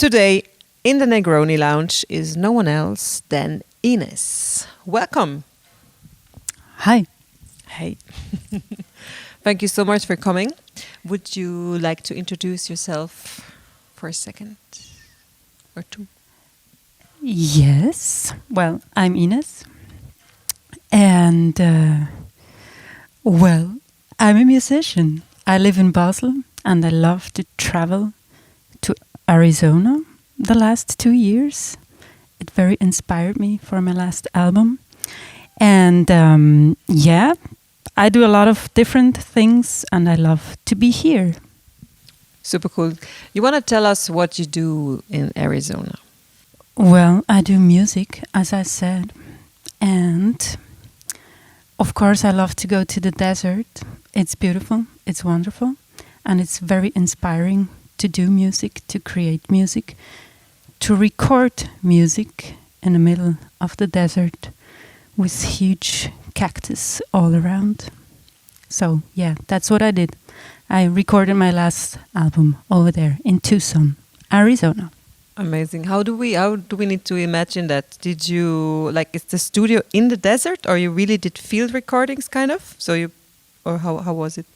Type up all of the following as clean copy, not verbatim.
Today, in the Negroni Lounge is no one else than INEZ. Welcome. Hi. Hey. Thank you so much for coming. Would you like to introduce yourself for a second or two? Yes. Well, I'm INEZ. And, I'm a musician. I live in Basel and I love to travel to Arizona the last 2 years. It very inspired me for my last album. And I do a lot of different things and I love to be here. Super cool. You want to tell us what you do in Arizona? Well, I do music, as I said. And of course, I love to go to the desert. It's beautiful, it's wonderful, and it's very inspiring to do music, to create music, to record music in the middle of the desert with huge cactus all around. So, yeah, that's what I did. I recorded my last album over there in Tucson, Arizona. Amazing. How do we need to imagine that? Did you is the studio in the desert, or you really did field recordings, kind of? How was it?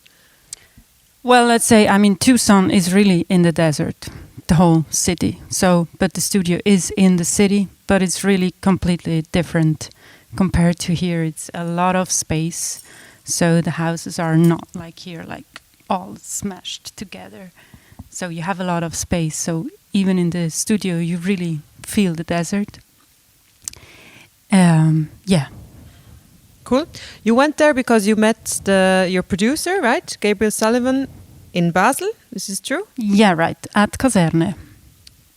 Well, let's say Tucson is really in the desert, the whole city. But the studio is in the city, but it's really completely different compared to here. It's a lot of space, so the houses are not like here, like all smashed together. So you have a lot of space. So even in the studio, you really feel the desert. Cool. You went there because you met your producer, right? Gabriel Sullivan in Basel. This is true? Yeah, right. At Kaserne.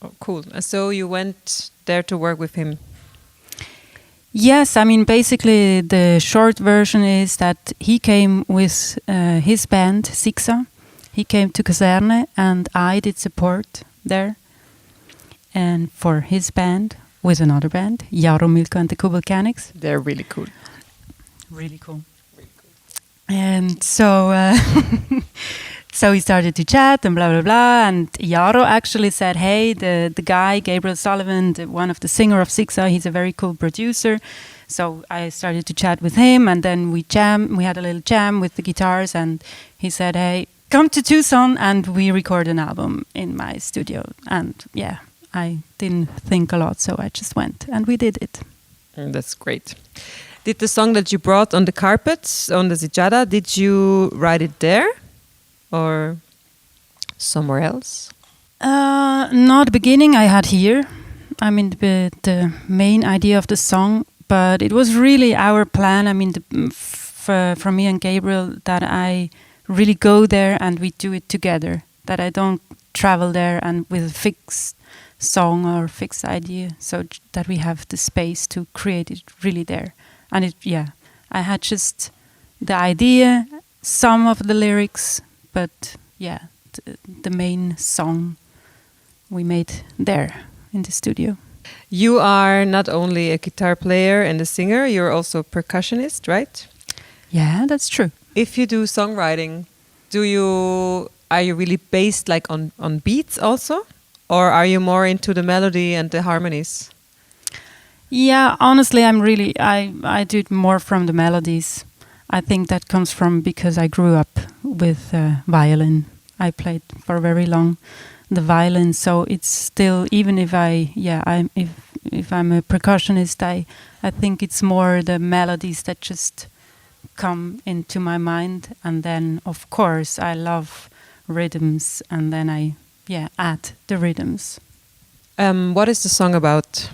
Oh, cool. So you went there to work with him? Yes, basically the short version is that he came with his band, Sixa. He came to Kaserne and I did support there. And for his band, with another band, Jaro, Milka and the Kubalcanics. They're really cool. Really cool. And so so we started to chat and blah, blah, blah. And Jaro actually said, hey, the guy, Gabriel Sullivan, one of the singer of Sixa, he's a very cool producer. So I started to chat with him and then we had a little jam with the guitars and he said, hey, come to Tucson and we record an album in my studio. And yeah, I didn't think a lot, so I just went and we did it. That's great. Did the song that you brought on the carpet, on the Sijada, did you write it there or somewhere else? Not the beginning I had here. The main idea of the song, but it was really our plan. For me and Gabriel, that I really go there and we do it together. That I don't travel there and with a fixed song or fixed idea, so that we have the space to create it really there. And I had just the idea, some of the lyrics, but the main song we made there in the studio. You are not only a guitar player and a singer, you're also a percussionist, right? Yeah, that's true. If you do songwriting, are you really based on beats also? Or are you more into the melody and the harmonies? Yeah, honestly, I do it more from the melodies. I think that comes from because I grew up with violin. I played for very long the violin, so it's still, even if if I'm a percussionist, I think it's more the melodies that just come into my mind, and then of course I love rhythms, and then I add the rhythms. What is the song about?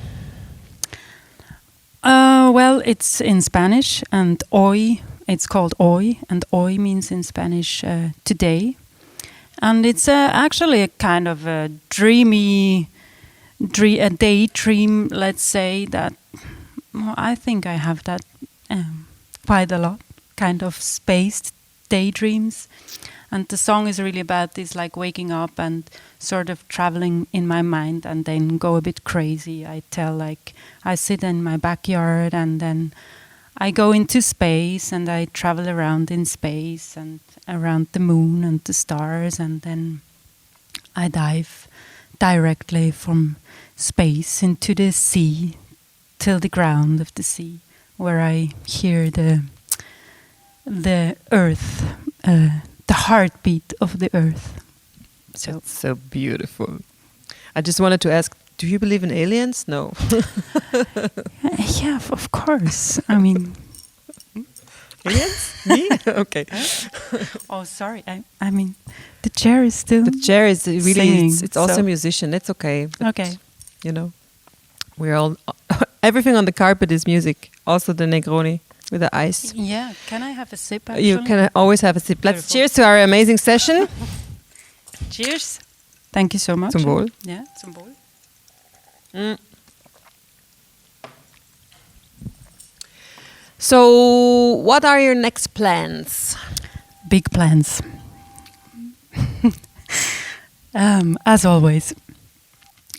Well, it's in Spanish, and hoy, it's called hoy, and hoy means in Spanish today. And it's actually a kind of a a daydream, let's say, that I think I have that quite a lot, kind of spaced daydreams. And the song is really about this, like waking up and sort of traveling in my mind and then go a bit crazy. I sit in my backyard and then I go into space and I travel around in space and around the moon and the stars, and then I dive directly from space into the sea till the ground of the sea, where I hear the earth, the heartbeat of the earth. So That's so beautiful. I just wanted to ask, do you believe in aliens? No. yeah, of course. I mean, Aliens? Me? Okay. oh, sorry. I mean, the chair is still. The chair is really, singing, it's also so- a musician. It's okay. But, Okay. you know, we're all, everything on the carpet is music. Also the Negroni with the ice. Yeah. Can I have a sip? Actually? You can always have a sip. Let's Beautiful. cheers to our amazing session. Cheers. Thank you so much. Zum Wohl. Yeah, zum Wohl. Mm. So, what are your next plans? Big plans. As always.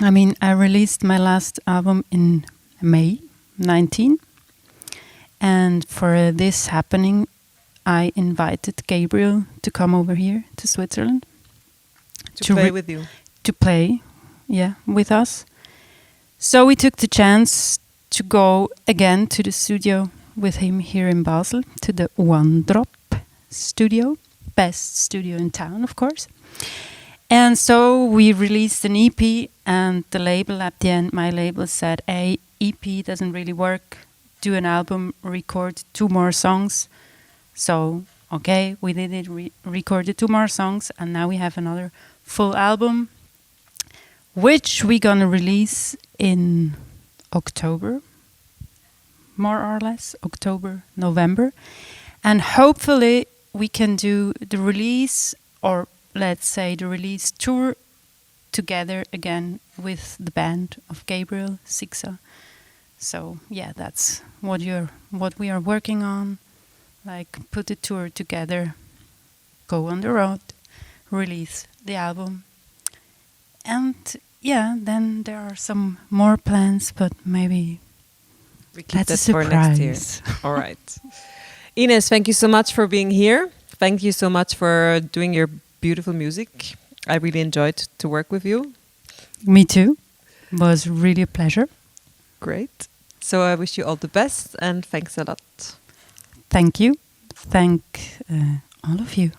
I mean, I released my last album in May 19. And for this happening, I invited Gabriel to come over here to Switzerland. To play with you. To play, yeah, with us. So we took the chance to go again to the studio with him here in Basel, to the One Drop studio, best studio in town, of course. And so we released an EP, and the label at the end, my label said, hey, EP doesn't really work, do an album, record 2 more songs. So, okay, we did it, recorded 2 more songs, and now we have another full album, which we're gonna release in October, more or less, October, November. And hopefully we can do the release, or let's say the release tour, together again with the band of Gabriel, Sixa. So yeah, that's what we are working on. Like, put the tour together, go on the road, release the album. And yeah, then there are some more plans, but maybe We keep that's that a for next year. surprise. All right. Ines, thank you so much for being here. Thank you so much for doing your beautiful music. I really enjoyed to work with you. Me too. Was really a pleasure. Great. So I wish you all the best and thanks a lot. Thank you. Thank all of you.